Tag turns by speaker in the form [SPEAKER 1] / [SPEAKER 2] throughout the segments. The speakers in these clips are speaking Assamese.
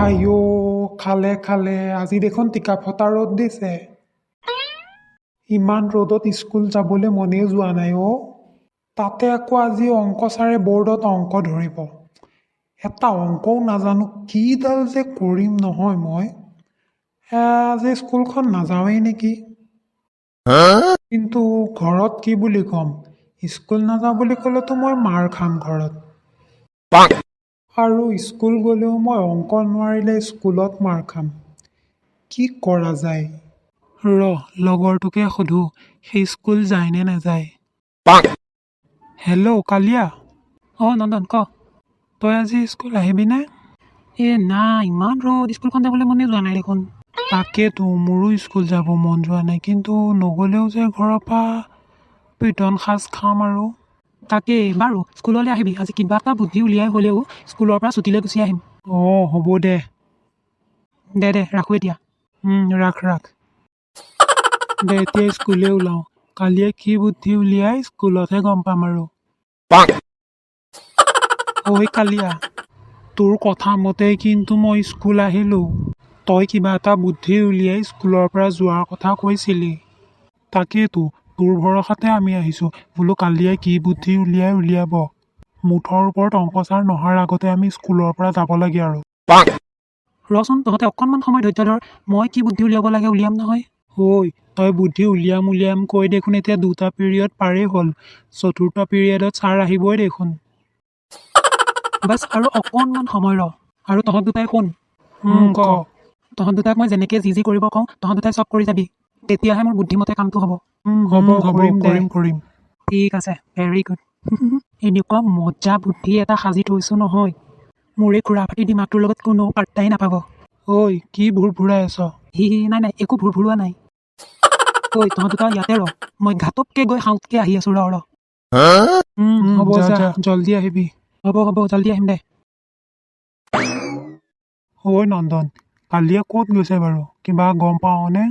[SPEAKER 1] আইঅ খালে খালে আজি দেখোন টিকা ফটা ৰ'দ দিছে ইমান ৰ'দত স্কুল যাবলৈ মনেই যোৱা নাই তাতে আকৌ আজি অংক ছাৰে বৰ্ডত অংক ধৰিব এটা অংকও নাজানো কিডাল যে কৰিম নহয় মই আজি স্কুলখন নাযাওঁৱেই নেকি কিন্তু ঘৰত কি বুলি ক'ম স্কুল নাযাওঁ বুলি ক'লেতো মই মাৰ খাম ঘৰত আৰু স্কুল গ'লেও মই অংক নোৱাৰিলে স্কুলত মাৰ খাম কি কৰা যায় লগৰটোকে সোধো সেই স্কুল যায় নে নাযায় হেল্ল' কালিয়া
[SPEAKER 2] নন্দন ক
[SPEAKER 1] তই আজি স্কুল আহিবিনে
[SPEAKER 2] নাই ইমান ৰ'দ স্কুলখন যাবলৈ মনে যোৱা নাই দেখোন
[SPEAKER 1] তাকেতো মোৰো স্কুল যাব মন যোৱা নাই কিন্তু নগ'লেও যে ঘৰৰ পৰা পিটন সাজ খাম আৰু
[SPEAKER 2] তাকেই বাৰু স্কুললৈ আহিবি আজি কিবা এটা বুদ্ধি উলিয়াই হ'লেও স্কুলৰ পৰা ছুটীলৈ গুচি আহিম
[SPEAKER 1] হ'ব দে
[SPEAKER 2] ৰাখোঁ এতিয়া
[SPEAKER 1] ৰাখ দে এতিয়া স্কুলে ওলাওঁ কালিয়ে কি বুদ্ধি উলিয়াই স্কুলতহে গম পাম আৰু ঐ কালিয়া তোৰ কথা মতে কিন্তু মই স্কুল আহিলোঁ তই কিবা এটা বুদ্ধি উলিয়াই স্কুলৰ পৰা যোৱাৰ কথা কৈছিলি তাকেইতো তোৰ ভৰসাতে আমি আহিছোঁ বোলো কালিয়ে কি বুদ্ধি উলিয়াব মুঠৰ ওপৰত অংক ছাৰ নহাৰ আগতে আমি স্কুলৰ পৰা যাব লাগে আৰু
[SPEAKER 2] ৰচোন তহঁতে অকণমান সময় ধৈৰ্য ধৰ মই কি বুদ্ধি উলিয়াব লাগে উলিয়াম নহয়
[SPEAKER 1] তই বুদ্ধি উলিয়াম কৈ দেখোন এতিয়া 2টা পিৰিয়ড পাৰেই হ'ল 4ৰ্থ পিৰিয়ডত ছাৰ আহিবই দেখোন
[SPEAKER 2] বাছ আৰু অকণমান সময় ৰ আৰু তহঁত দুটাই শুন
[SPEAKER 1] ক
[SPEAKER 2] তহঁত দুটাক মই যেনেকৈ যি কৰিব কওঁ তহঁত দুটাই চব কৰি যাবি তেতিয়াহে মোৰ বুদ্ধিমতে কামটো হ'ব
[SPEAKER 1] হ'ব কৰিম
[SPEAKER 2] ঠিক আছে ভেৰি গুড এনেকুৱা মজা বুদ্ধি এটা সাজি থৈছোঁ নহয় মোৰ এই খুৰাফাটি দিমাগটোৰ লগত কোনো পাত্তাই নাপাব
[SPEAKER 1] কি ভুৰ ভুৰাই আছ
[SPEAKER 2] নাই একো ভুৰ ভুৰোৱা নাই তহঁত দুটা ইয়াতে ৰ মই ঘাটতকৈ গৈ সাউতকৈ আহি আছোঁ ৰ
[SPEAKER 1] হ'ব যা জল্দি আহিবি
[SPEAKER 2] হ'ব জল্দি আহিম দে
[SPEAKER 1] নন্দন কালিয়ে ক'ত গৈছে বাৰু কিবা গম পাওঁনে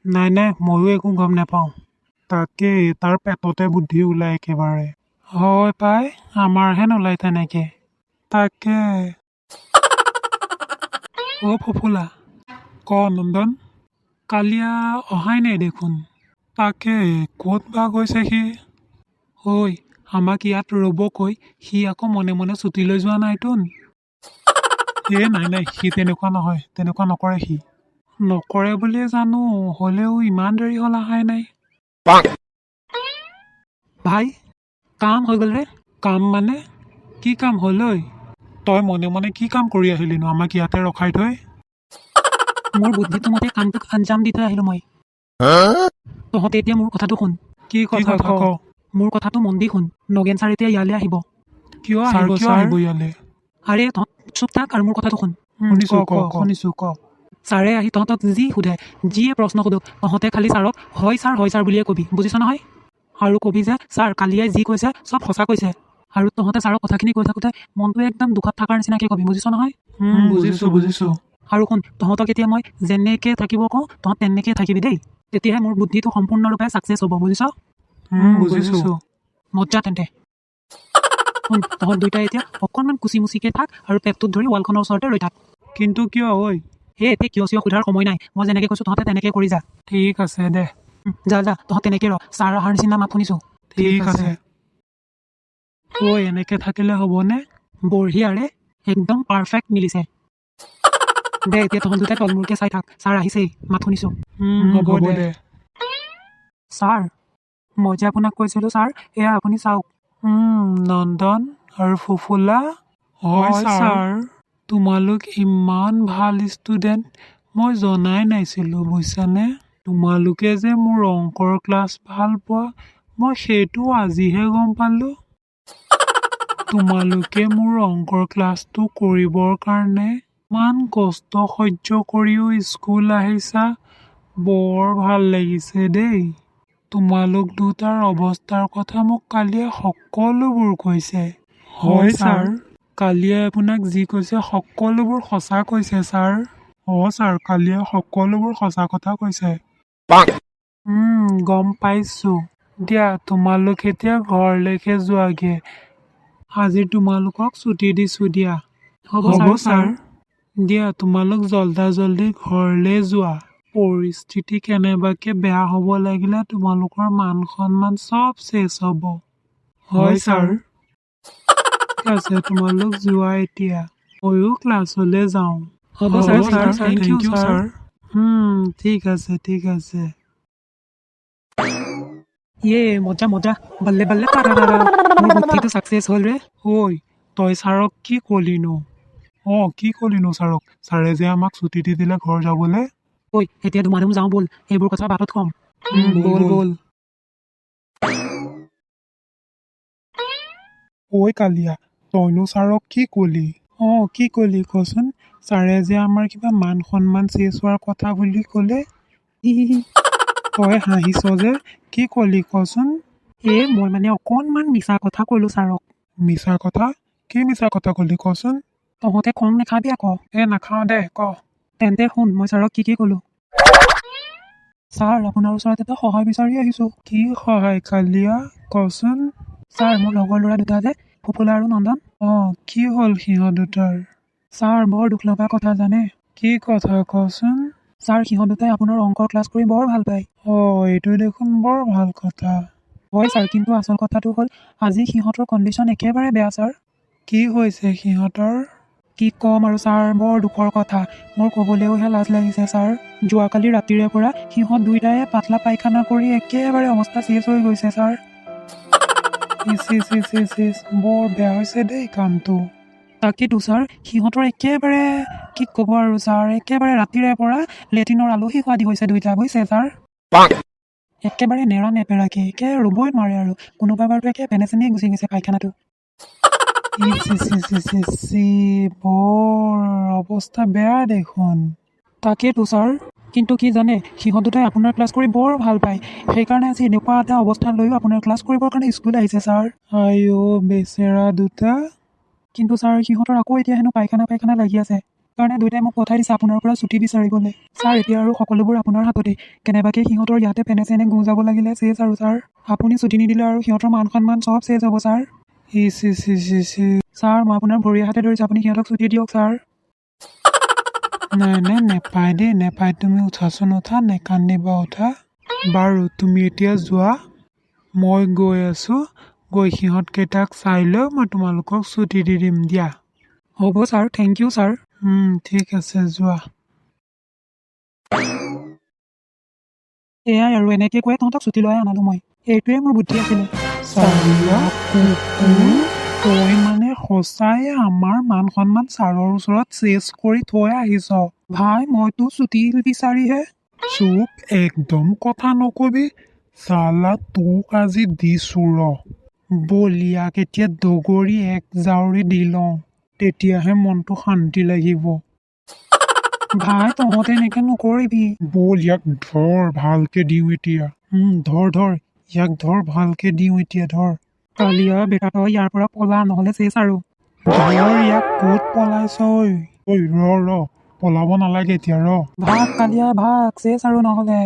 [SPEAKER 1] নাই ময়ো একো গম নাপাওঁ তাকে তাৰ পেটতে বুদ্ধি ওলাই একেবাৰে হয় পাই আমাৰহে নোলায় তেনেকে তাকে ফফুলা ক নন্দন কালিয়া অহাই নাই দেখোন তাকে ক'ত বা গৈছে সি আমাক ইয়াত ৰ'ব কৈ সি আকৌ মনে মনে ছুটি লৈ যোৱা নাইতোন নাই সি তেনেকুৱা নকৰে সি নকৰে বুলিয়ে জানো হ'লেও ইমান দেৰি হ'ল অহাই নাই
[SPEAKER 2] ভাই কাম হৈ গ'ল ৰে
[SPEAKER 1] কাম মানে কি কাম হ'ল তই মনে মনে কি কাম কৰি আহিলিনো আমাক ইয়াতে ৰখাই থৈ
[SPEAKER 2] মোৰ বুদ্ধিটো মতে কামটোক আঞ্জাম দি থৈ আহিলোঁ মই তহঁতে এতিয়া মোৰ কথাটো শুন
[SPEAKER 1] কি কথা ক
[SPEAKER 2] মোৰ কথাটো মন দি শুন নগেন ছাৰ এতিয়া ইয়ালৈ আহিব
[SPEAKER 1] কিয় আহিব ইয়ালৈ
[SPEAKER 2] আৰে তহঁত চুপ থাক আৰু মোৰ কথাটো শুন
[SPEAKER 1] শুনিছো ক
[SPEAKER 2] ছাৰে আহি তহঁতক যি সোধে যিয়ে প্ৰশ্ন সোধক তহঁতে খালি ছাৰক হয় ছাৰ বুলিয়ে কবি বুজিছ নহয় আৰু কবি যে ছাৰ কালিয়াই যি কৈছে চব সঁচা কৈছে আৰু তহঁতে ছাৰক কথাখিনি কৈ থাকোঁতে মনটোৱে একদম দুখত থকাৰ নিচিনাকৈ কবি বুজিছ নহয়
[SPEAKER 1] বুজিছো
[SPEAKER 2] আৰু শুন তহঁতক এতিয়া মই যেনেকৈ থাকিব কওঁ তহঁত তেনেকৈ থাকিবি দেই তেতিয়াহে মোৰ বুদ্ধিটো সম্পূৰ্ণৰূপে ছাকচেছ হ'ব বুজিছ
[SPEAKER 1] বুজিছো
[SPEAKER 2] মজ্জা তেন্তে তহঁত দুয়োটাই এতিয়া অকণমান কুচিমুচিকৈ থাক আৰু পেটটোত ধৰি ৱালখনৰ ওচৰতে ৰৈ থাক
[SPEAKER 1] কিন্তু কিয়
[SPEAKER 2] এতিয়া কিয় সোধাৰ সময় নাই মই যেনেকৈ কৈছোঁ তহঁতে তেনেকৈ কৰি যা
[SPEAKER 1] ঠিক আছে দে
[SPEAKER 2] যা তহঁত তেনেকৈ ৰ ছাৰ অহাৰ নিচিনা মাত শুনিছোঁ
[SPEAKER 1] ঠিক আছে এনেকৈ থাকিলে হ'বনে
[SPEAKER 2] বঢ়িয়াৰে একদম পাৰফেক্ট মিলিছে দে এতিয়া তহঁত দুটাই তলমূৰকৈ চাই থাক ছাৰ আহিছেই মাত শুনিছোঁ
[SPEAKER 1] হ'ব দে
[SPEAKER 2] ছাৰ মই যে আপোনাক কৈছিলোঁ ছাৰ এয়া আপুনি চাওক
[SPEAKER 1] নন্দন আৰু ফুফুলা হয় ছাৰ তোমালোক ইমান ভাল ষ্টুডেণ্ট মই জনাই নাছিলোঁ বুজিছানে তোমালোকে যে মোৰ অংকৰ ক্লাছ ভাল পোৱা মই সেইটো আজিহে গম পালোঁ তোমালোকে মোৰ অংকৰ ক্লাছটো কৰিবৰ কাৰণে ইমান কষ্ট সহ্য কৰিও স্কুল আহিছা বৰ ভাল লাগিছে দেই তোমালোক দুটাৰ অৱস্থাৰ কথা মোক কালিয়ে সকলোবোৰ কৈছে হয় ছাৰ কালিয়ে আপোনাক যি কৈছে সকলোবোৰ সঁচা কৈছে ছাৰ ছাৰ কালিয়ে সকলোবোৰ সঁচা কথা কৈছে গম পাইছোঁ দিয়া তোমালোক এতিয়া ঘৰলৈকে যোৱাগে আজি তোমালোকক ছুটি দিছোঁ দিয়া
[SPEAKER 2] হ'ব ছাৰ
[SPEAKER 1] দিয়া তোমালোক জল্দি ঘৰলৈ যোৱা। পৰিস্থিতি কেনেবাকে বেয়া হ'ব লাগিলে তোমালোকৰ মান সন্মান চব চেচ হ'ব। হয় ছাৰ। ঠিক আছে তোমালোক যোৱা এতিয়া। ময়ো ক্লাছলৈ যাওঁ।
[SPEAKER 2] হ'ব ছাৰ,
[SPEAKER 1] থেংক ইউ ছাৰ। ঠিক আছে।
[SPEAKER 2] ইয়ে মজা বাল্লে পাৰাৰা মোৰ বুদ্ধিটো ছাকচেছ হ'ল ৰে।
[SPEAKER 1] ঐ তই ছাৰক কি কলিনো? কি কলিনো ছাৰক? ছাৰে যে আমাক ছুটি দি দিলে ঘৰ যাবলৈ।
[SPEAKER 2] ঐ এতিয়া ধুমাধুম যাওঁ ব'ল, এইবোৰ কথা বাটত ক'ম।
[SPEAKER 1] ব'ল। ঐ কালিয়া তইনো ছাৰক কি কলি? কি কলি কচোন? ছাৰে যে আমাৰ কিবা মান সন্মান চেচ হোৱাৰ কথা বুলি ক'লে। তই হাঁহিছ যে, কি কলি কচোন?
[SPEAKER 2] মই মানে অকণমান মিছা কথা ক'লোঁ ছাৰক।
[SPEAKER 1] মিছা কথা? কি মিছা কথা কলি কচোন?
[SPEAKER 2] তহঁতে খং নাখাবি আকৌ।
[SPEAKER 1] নাখাওঁ দে ক।
[SPEAKER 2] তেন্তে শুন মই ছাৰক কি ক'লোঁ। ছাৰ আপোনাৰ ওচৰত এটা সহায় বিচাৰি আহিছোঁ।
[SPEAKER 1] কি সহায় কালিয়া কচোন?
[SPEAKER 2] ছাৰ মোৰ লগৰ ল'ৰা দুটা যে ফুফুলা আৰু নন্দন।
[SPEAKER 1] কি হ'ল সিহঁত দুটাৰ?
[SPEAKER 2] ছাৰ বৰ দুখ লগা কথা জানে।
[SPEAKER 1] কি কথা কচোন?
[SPEAKER 2] ছাৰ সিহঁত দুটাই আপোনাৰ অংকৰ ক্লাছ কৰি বৰ ভাল পায়।
[SPEAKER 1] এইটো দেখোন বৰ ভাল কথা।
[SPEAKER 2] হয় ছাৰ, কিন্তু আচল কথাটো হ'ল আজি সিহঁতৰ কণ্ডিশ্যন একেবাৰে বেয়া ছাৰ।
[SPEAKER 1] কি হৈছে সিহঁতৰ?
[SPEAKER 2] কি ক'ম আৰু ছাৰ, বৰ দুখৰ কথা। মোৰ ক'বলৈওহে লাজ লাগিছে ছাৰ। যোৱাকালি ৰাতিৰে পৰা সিহঁত দুয়োটাই পাতলা পায়খানা কৰি একেবাৰে অৱস্থা চেছ হৈ গৈছে ছাৰ।
[SPEAKER 1] বৰ বেয়া হৈছে দেই কামটো।
[SPEAKER 2] তাকেতো ছাৰ, সিহঁতৰ একেবাৰে কি ক'ব আৰু ছাৰ, একেবাৰে ৰাতিৰে পৰা লেট্ৰিনৰ আলহী সোৱাদি হৈছে দুইটা, বুজিছে ছাৰ। একেবাৰে নেৰা নেপেৰাকে ৰ'বই নোৱাৰে আৰু কোনোবা বাৰটো একে পেনে চেনে গুচি গৈছে পায়খানাটো।
[SPEAKER 1] বৰ অৱস্থা বেয়া দেখোন।
[SPEAKER 2] তাকেতো ছাৰ, কিন্তু কি জানে সিহঁত দুটাই আপোনাৰ ক্লাছ কৰি বৰ ভাল পায়। সেইকাৰণে আজি এনেকুৱা এটা অৱস্থাত লৈও আপোনাৰ ক্লাছ কৰিবৰ কাৰণে স্কুল আহিছে ছাৰ।
[SPEAKER 1] বেচেৰা দুটা।
[SPEAKER 2] কিন্তু ছাৰ সিহঁতৰ আকৌ এতিয়া হেনো পায়খানা লাগি আছে। কাৰণে দুয়োটাই মোক পঠাই দিছে আপোনাৰ পৰা ছুটি বিচাৰিবলৈ। ছাৰ এতিয়া আৰু সকলোবোৰ আপোনাৰ হাততেই। কেনেবাকৈ সিহঁতৰ ইয়াতে পেনে চেনে গু যাব লাগিলে চেছ আৰু ছাৰ। আপুনি ছুটি নিদিলে আৰু সিহঁতৰ মান সন্মান চব চেছ হ'ব ছাৰ। ছাৰ মই আপোনাৰ ভৰি হাতে ধৰিছোঁ, আপুনি সিহঁতক ছুটি দিয়ক ছাৰ।
[SPEAKER 1] নাই নেপায় দেই, নেপায়। তুমি উঠাচোন, উঠা, নেকান্দিবা, উঠা। বাৰু তুমি এতিয়া যোৱা, মই গৈ আছোঁ। গৈ সিহঁতকেইটাক চাই লৈ মই তোমালোকক ছুটি দি দিম দিয়া।
[SPEAKER 2] হ'ব ছাৰ, থেংক ইউ ছাৰ।
[SPEAKER 1] ঠিক আছে যোৱা।
[SPEAKER 2] এয়াই আৰু এনেকৈ কৈ তহঁতক ছুটি লৈ আনালোঁ মই। এইটোৱে মোৰ বুদ্ধি আছিলে।
[SPEAKER 1] তই মানে সঁচাই আমাৰ মান সন্মান ছাৰৰ ওচৰত চেছ কৰি থৈ আহিছ।
[SPEAKER 2] ভাই মইতো ছুটি বিচাৰিহে।
[SPEAKER 1] চুপ, একদম কথা নকবি। চালা তোক আজি দিছোঁ ৰ। বলিয়াক এতিয়া দগৰি এক জাউৰি দি লওঁ, তেতিয়াহে মনটো শান্তি লাগিব।
[SPEAKER 2] ভাই তহঁতে এনেকৈ নকৰিবি।
[SPEAKER 1] বল ইয়াক ধৰ, ভালকে দিওঁ এতিয়া। ধৰ ইয়াক ধৰ, ভালকে দিওঁ এতিয়া, ধৰ।
[SPEAKER 2] কালিয়া বেটা তই ইয়াৰ পৰা পলা, নহ'লে চেছ আৰু।
[SPEAKER 1] ধৰ ইয়াক ক'ত পলাইছ? ৰ পলাব নালাগে এতিয়া, ৰ।
[SPEAKER 2] ভাগ কালিয়া ভাগ, চেছ আৰু নহ'লে।